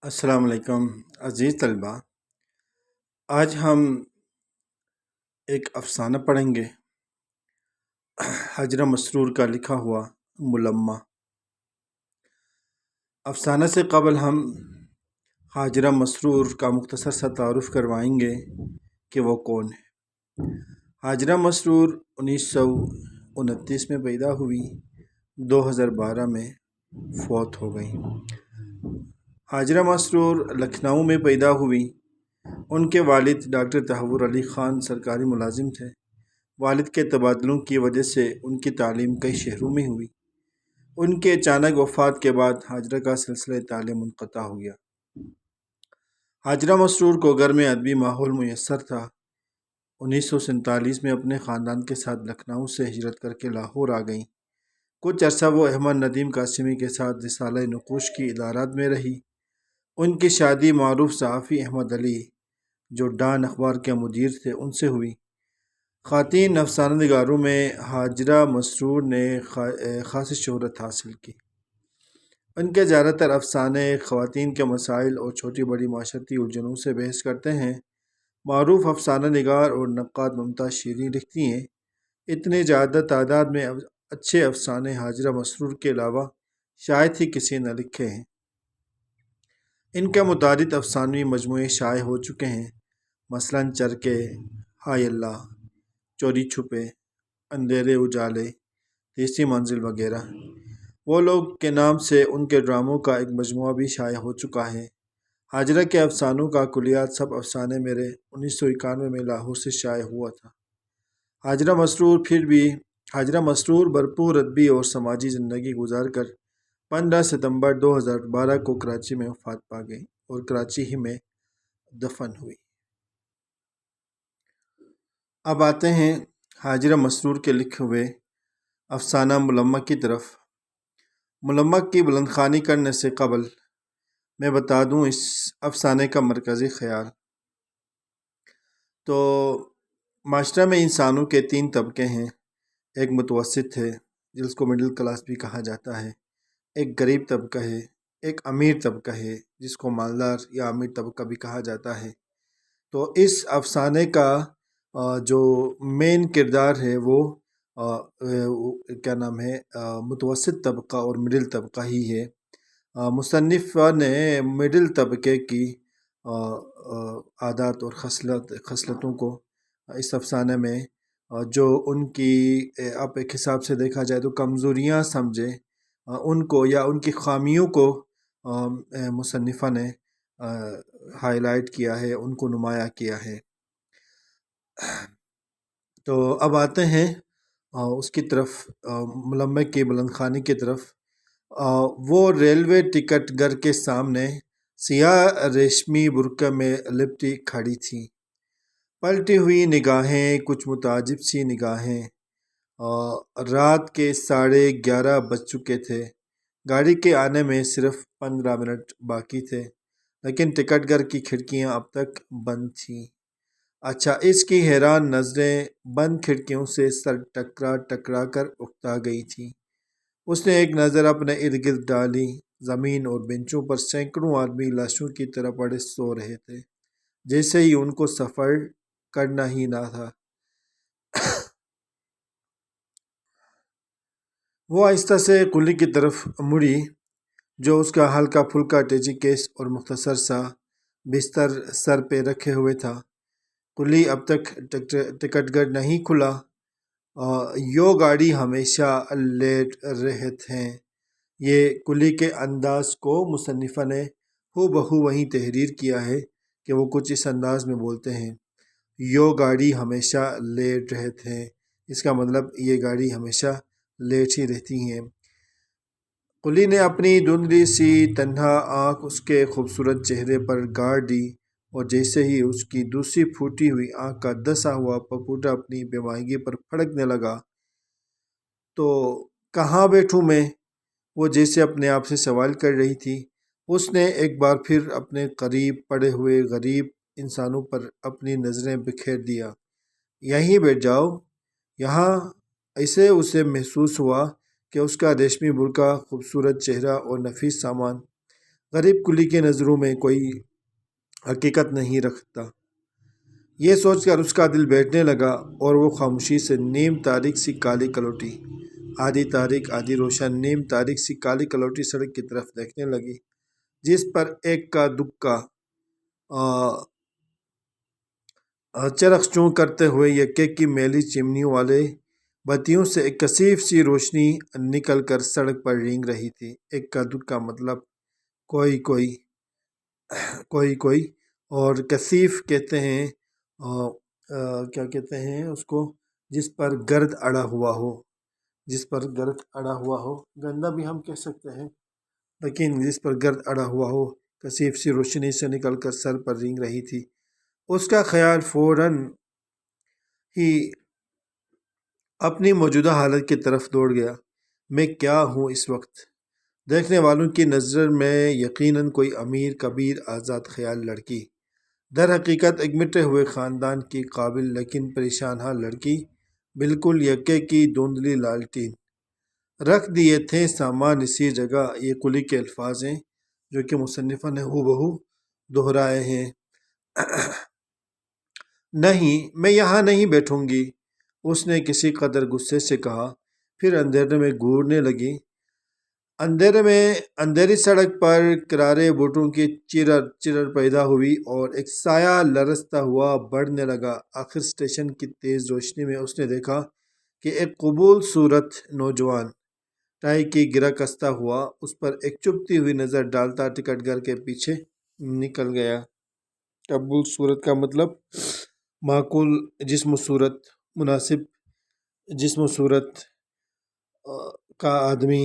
السلام علیکم عزیز طلبہ، آج ہم ایک افسانہ پڑھیں گے، حاجرہ مسرور کا لکھا ہوا ملمہ۔ افسانہ سے قبل ہم حاجرہ مسرور کا مختصر سا تعارف کروائیں گے کہ وہ کون ہے۔ حاجرہ مسرور 1929 میں پیدا ہوئی، 2012 میں فوت ہو گئی۔ حاجرہ مسرور لکھنؤ میں پیدا ہوئی۔ ان کے والد ڈاکٹر تحور علی خان سرکاری ملازم تھے۔ والد کے تبادلوں کی وجہ سے ان کی تعلیم کئی شہروں میں ہوئی۔ ان کے اچانک وفات کے بعد حاجرہ کا سلسلہ تعلیم منقطع ہو گیا۔ حاجرہ مسرور کو گھر میں ادبی ماحول میسر تھا۔ 1947 میں اپنے خاندان کے ساتھ لکھنؤ سے ہجرت کر کے لاہور آ گئیں۔ کچھ عرصہ وہ احمد ندیم قاسمی کے ساتھ رسالہ نقوش کی ادارات میں رہی۔ ان کی شادی معروف صحافی احمد علی، جو ڈان اخبار کے مدیر تھے، ان سے ہوئی۔ خواتین افسانہ نگاروں میں حاجرہ مسرور نے خاصی شہرت حاصل کی۔ ان کے زیادہ تر افسانے خواتین کے مسائل اور چھوٹی بڑی معاشرتی الجھنوں سے بحث کرتے ہیں۔ معروف افسانہ نگار اور نقاد ممتاز شیریں لکھتی ہیں، اتنی زیادہ تعداد میں اچھے افسانے حاجرہ مسرور کے علاوہ شاید ہی کسی نے لکھے ہیں۔ ان کے متعدد افسانوی مجموعے شائع ہو چکے ہیں، مثلاً چرکے، ہائے اللہ، چوری چھپے، اندھیرے اجالے، تیسری منزل وغیرہ۔ وہ لوگ کے نام سے ان کے ڈراموں کا ایک مجموعہ بھی شائع ہو چکا ہے۔ حاجرہ کے افسانوں کا کلیات سب افسانے میرے 1991 میں لاہور سے شائع ہوا تھا۔ حاجرہ مسرور بھرپور ادبی اور سماجی زندگی گزار کر 15 ستمبر 2012 کو کراچی میں وفات پا گئی اور کراچی ہی میں دفن ہوئی۔ اب آتے ہیں حاجرہ مسرور کے لکھے ہوئے افسانہ ملمہ کی طرف۔ ملمہ کی بلند خوانی کرنے سے قبل میں بتا دوں اس افسانے کا مرکزی خیال۔ تو معاشرہ میں انسانوں کے 3 طبقے ہیں۔ ایک متوسط ہے جس کو مڈل کلاس بھی کہا جاتا ہے، ایک غریب طبقہ ہے، ایک امیر طبقہ ہے جس کو مالدار یا امیر طبقہ بھی کہا جاتا ہے۔ تو اس افسانے کا جو مین کردار ہے وہ متوسط طبقہ اور مڈل طبقہ ہی ہے۔ مصنف نے مڈل طبقے کی عادات اور خصلتوں کو اس افسانے میں جو ان کی اب ایک حساب سے دیکھا جائے تو کمزوریاں سمجھے ان کو یا ان کی خامیوں کو مصنفہ نے ہائی لائٹ کیا ہے، ان کو نمایاں کیا ہے۔ تو اب آتے ہیں اس کی طرف، ملمہ کی بلند خوانی کی طرف۔ وہ ریلوے ٹکٹ گھر کے سامنے سیاہ ریشمی برقع میں لپٹی کھڑی تھی، پلٹی ہوئی نگاہیں، کچھ متعجب سی نگاہیں۔ رات کے 11:30 بج چکے تھے، گاڑی کے آنے میں صرف 15 منٹ باقی تھے، لیکن ٹکٹ گھر کی کھڑکیاں اب تک بند تھیں۔ اچھا، اس کی حیران نظریں بند کھڑکیوں سے سر ٹکرا ٹکرا کر اکتا گئی تھیں۔ اس نے ایک نظر اپنے ارد گرد ڈالی۔ زمین اور بینچوں پر سینکڑوں آدمی لاشوں کی طرح پڑے سو رہے تھے، جیسے ہی ان کو سفر کرنا ہی نہ تھا۔ وہ آہستہ سے قلی کی طرف مڑی، جو اس کا ہلکا پھلکا ٹیچی کیس اور مختصر سا بستر سر پہ رکھے ہوئے تھا۔ قلی اب تک ٹکٹ گھر نہیں کھلا۔ یو گاڑی ہمیشہ لیٹ رہت ہیں۔ یہ قلی کے انداز کو مصنفہ نے ہو بہو وہیں تحریر کیا ہے کہ وہ کچھ اس انداز میں بولتے ہیں، یو گاڑی ہمیشہ لیٹ رہت ہیں۔ اس کا مطلب یہ گاڑی ہمیشہ لیٹ ہی رہتی ہیں۔ قلی نے اپنی دھندلی سی تنہا آنکھ اس کے خوبصورت چہرے پر گاڑ دی، اور جیسے ہی اس کی دوسری پھوٹی ہوئی آنکھ کا دسا ہوا پپوٹا اپنی بیوائیگی پر پھڑکنے لگا، تو کہاں بیٹھوں میں؟ وہ جیسے اپنے آپ سے سوال کر رہی تھی۔ اس نے ایک بار پھر اپنے قریب پڑے ہوئے غریب انسانوں پر اپنی نظریں بکھیر دیا۔ یہیں بیٹھ جاؤ یہاں۔ اسے محسوس ہوا کہ اس کا ریشمی برقع، خوبصورت چہرہ اور نفیس سامان غریب کلی کے نظروں میں کوئی حقیقت نہیں رکھتا۔ یہ سوچ کر اس کا دل بیٹھنے لگا اور وہ خاموشی سے نیم تاریک سی کالی کلوٹی، آدھی تاریک آدھی روشن نیم تاریک سی کالی کلوٹی سڑک کی طرف دیکھنے لگی، جس پر ایک کا دکا چرخ چوں کرتے ہوئے یکے کی میلی چمنیوں والے بتیوں سے ایک کثیف سی روشنی نکل کر سڑک پر رینگ رہی تھی۔ ایک کا دکا مطلب کوئی کوئی اور کثیف کہتے ہیں کیا کہتے ہیں اس کو، جس پر گرد اڑا ہوا ہو، جس پر گرد اڑا ہوا ہو، گندا بھی ہم کہہ سکتے ہیں، لیکن جس پر گرد اڑا ہوا ہو کثیف سی روشنی سے نکل کر سر پر رینگ رہی تھی۔ اس کا خیال فوراً ہی اپنی موجودہ حالت کی طرف دوڑ گیا۔ میں کیا ہوں اس وقت؟ دیکھنے والوں کی نظر میں یقیناً کوئی امیر کبیر آزاد خیال لڑکی، در حقیقت ایک مٹے ہوئے خاندان کی قابل لیکن پریشان حال لڑکی، بالکل یکے کی دھندلی لالٹین۔ رکھ دیے تھے سامان اسی جگہ، یہ کلی کے الفاظ ہیں جو کہ مصنفہ نے ہو بہو دہرائے ہیں۔ نہیں، میں یہاں نہیں بیٹھوں گی، اس نے کسی قدر غصے سے کہا، پھر اندھیرے میں گھورنے لگی۔ اندھیری سڑک پر کرارے بوٹوں کی چرر پیدا ہوئی اور ایک سایہ لرزتا ہوا بڑھنے لگا۔ آخر اسٹیشن کی تیز روشنی میں اس نے دیکھا کہ ایک قبول صورت نوجوان ٹائی کی گرہ کستا ہوا اس پر ایک چبھتی ہوئی نظر ڈالتا ٹکٹ گھر کے پیچھے نکل گیا۔ قبول صورت کا مطلب معقول جسم و صورت، مناسب جسم و صورت کا آدمی،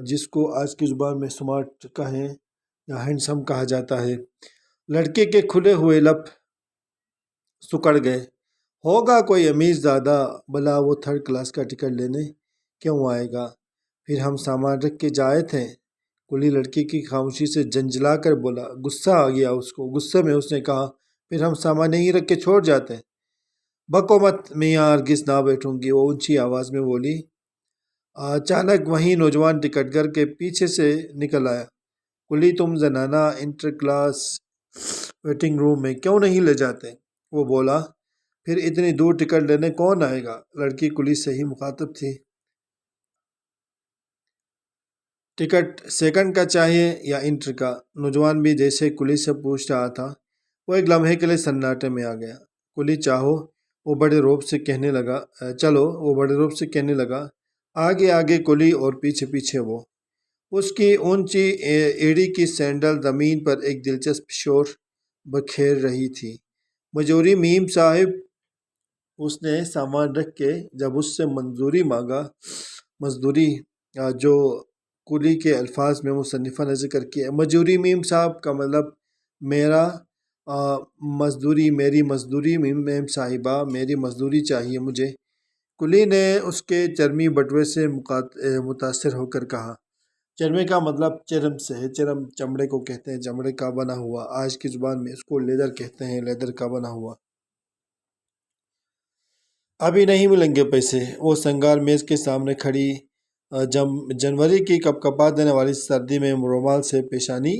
جس کو آج کی زبان میں سمارٹ کہیں یا ہینڈسم کہا جاتا ہے۔ لڑکے کے کھلے ہوئے لب سکڑ گئے۔ ہوگا کوئی امیر زادہ، بھلا وہ تھرڈ کلاس کا ٹکٹ لینے کیوں آئے گا؟ پھر ہم سامان رکھ کے جائے تھے۔ کلی لڑکی کی خاموشی سے جنجلا کر بولا۔ غصہ آ گیا اس کو۔ غصے میں اس نے کہا، پھر ہم سامان نہیں رکھ کے چھوڑ جاتے؟ بکو مت، میں یہاں ہرگز نہ بیٹھوں گی، وہ اونچی آواز میں بولی۔ اچانک وہی نوجوان ٹکٹ گھر کے پیچھے سے نکل آیا۔ کلی، تم زنانہ انٹر کلاس ویٹنگ روم میں کیوں نہیں لے جاتے؟ وہ بولا۔ پھر اتنی دور ٹکٹ لینے کون آئے گا؟ لڑکی کلی سے ہی مخاطب تھی۔ ٹکٹ سیکنڈ کا چاہیے یا انٹر کا؟ نوجوان بھی جیسے کلی سے پوچھ رہا تھا۔ وہ ایک لمحے کے لیے سناٹے میں آ گیا۔ کلی چاہو، وہ بڑے روب سے کہنے لگا۔ چلو، وہ بڑے روب سے کہنے لگا۔ آگے آگے کلی اور پیچھے پیچھے وہ۔ اس کی اونچی ایڑی کی سینڈل زمین پر ایک دلچسپ شور بکھیر رہی تھی۔ مجوری میم صاحب، اس نے سامان رکھ کے جب اس سے منظوری مانگا، مزدوری جو کلی کے الفاظ میں مصنفہ نے ذکر کیا۔ مجوری میم صاحب کا مطلب میرا مزدوری، میری مزدوری، میم صاحبہ میری مزدوری چاہیے مجھے۔ کلی نے اس کے چرمی بٹوے سے متاثر ہو کر کہا۔ چرمے کا مطلب چرم سے ہے، چرم چمڑے کو کہتے ہیں، چمڑے کا بنا ہوا، آج کی زبان میں اس کو لیدر کہتے ہیں، لیدر کا بنا ہوا۔ ابھی نہیں ملیں گے پیسے؟ وہ سنگار میز کے سامنے کھڑی جنوری کی کپکپا دینے والی سردی میں رومال سے پیشانی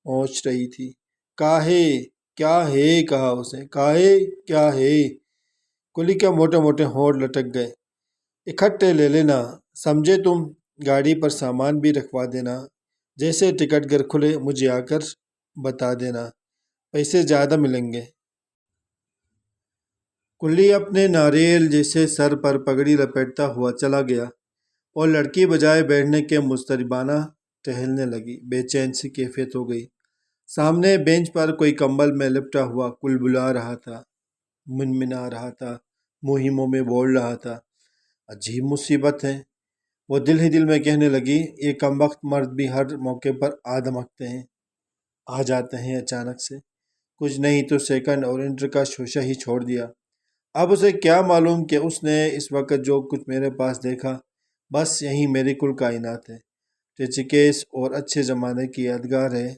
پوچھ رہی تھی۔ کاہے؟ کیا ہے؟ کہا اس نے۔ کاہے؟ کیا ہے؟ کلی کے موٹے موٹے ہونٹ لٹک گئے۔ اکٹھے لے لینا، سمجھے تم؟ گاڑی پر سامان بھی رکھوا دینا، جیسے ٹکٹ گھر کھلے مجھے آ کر بتا دینا، پیسے زیادہ ملیں گے۔ کلی اپنے ناریل جیسے سر پر پگڑی لپیٹتا ہوا چلا گیا اور لڑکی بجائے بیٹھنے کے مضطربانہ ٹہلنے لگی۔ بے چین سی کیفیت ہو گئی۔ سامنے بینچ پر کوئی کمبل میں لپٹا ہوا کلبلا رہا تھا، منمنا رہا تھا، مہموں میں بول رہا تھا۔ عجیب مصیبت ہے، وہ دل ہی دل میں کہنے لگی۔ یہ کمبخت مرد بھی ہر موقع پر آ جاتے ہیں اچانک سے، کچھ نہیں تو سیکنڈ اور انٹر کا شوشہ ہی چھوڑ دیا۔ اب اسے کیا معلوم کہ اس نے اس وقت جو کچھ میرے پاس دیکھا، بس یہی میری کل کائنات ہے، ٹچکیس اور اچھے زمانے کی یادگار ہے۔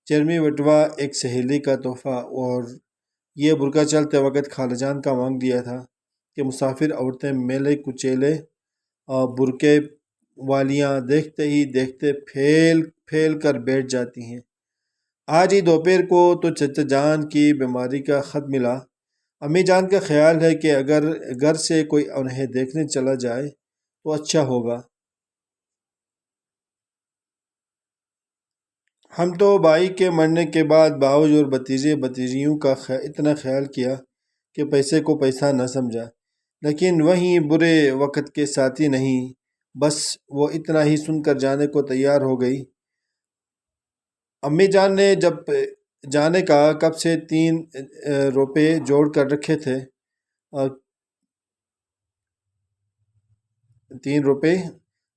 چرمی بٹوا ایک سہیلی کا تحفہ، اور یہ برقع چلتے وقت خالہ جان کا مانگ دیا تھا کہ مسافر عورتیں میلے کچیلے برقعے والیاں دیکھتے ہی دیکھتے پھیل پھیل کر بیٹھ جاتی ہیں۔ آج ہی دوپہر کو تو چچا جان کی بیماری کا خط ملا۔ امی جان کا خیال ہے کہ اگر گھر سے کوئی انہیں دیکھنے چلا جائے تو اچھا ہوگا۔ ہم تو بھائی کے مرنے کے بعد باؤج اور بھتیجے بھتیجیوں کا اتنا خیال کیا کہ پیسے کو پیسہ نہ سمجھا، لیکن وہیں برے وقت کے ساتھی نہیں، بس وہ اتنا ہی سن کر جانے کو تیار ہو گئی۔ امی جان نے جب جانے کا کب سے 3 روپے جوڑ کر رکھے تھے، 3 روپے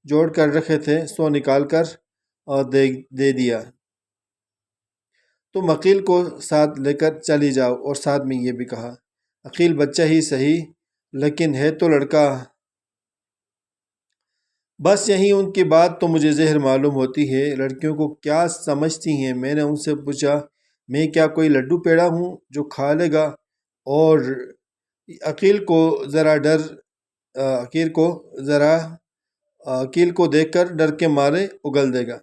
جوڑ کر رکھے تھے، سو نکال کر دے دیا۔ تم عقیل کو ساتھ لے کر چلی جاؤ، اور ساتھ میں یہ بھی کہا، عقیل بچہ ہی صحیح لیکن ہے تو لڑکا۔ بس یہی ان کی بات تو مجھے زہر معلوم ہوتی ہے۔ لڑکیوں کو کیا سمجھتی ہیں؟ میں نے ان سے پوچھا، میں کیا کوئی لڈو پیڑا ہوں جو کھا لے گا اور عقیل کو دیکھ کر ڈر کے مارے اگل دے گا؟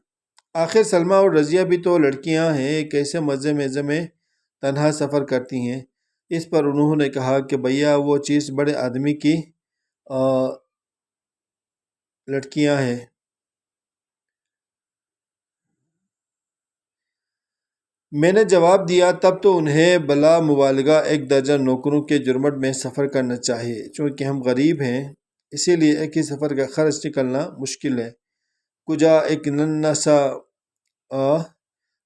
آخر سلمیٰ اور رضیہ بھی تو لڑکیاں ہیں، کیسے مزے میں تنہا سفر کرتی ہیں۔ اس پر انہوں نے کہا کہ بھیا وہ چیز بڑے آدمی کی لڑکیاں ہیں۔ میں نے جواب دیا، تب تو انہیں بلا مبالغہ 1 درجن نوکروں کے جرمٹ میں سفر کرنا چاہیے۔ چونکہ ہم غریب ہیں اسی لیے ایک ہی سفر کا خرچ نکلنا مشکل ہے۔ کجا ایک ننھا سا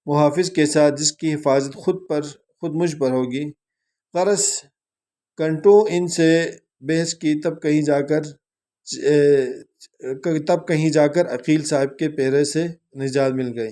محافظ کے ساتھ جس کی حفاظت خود مجھ پر ہوگی۔ غرض گھنٹوں ان سے بحث کی، تب کہیں جا کر عقیل صاحب کے پہرے سے نجات مل گئی۔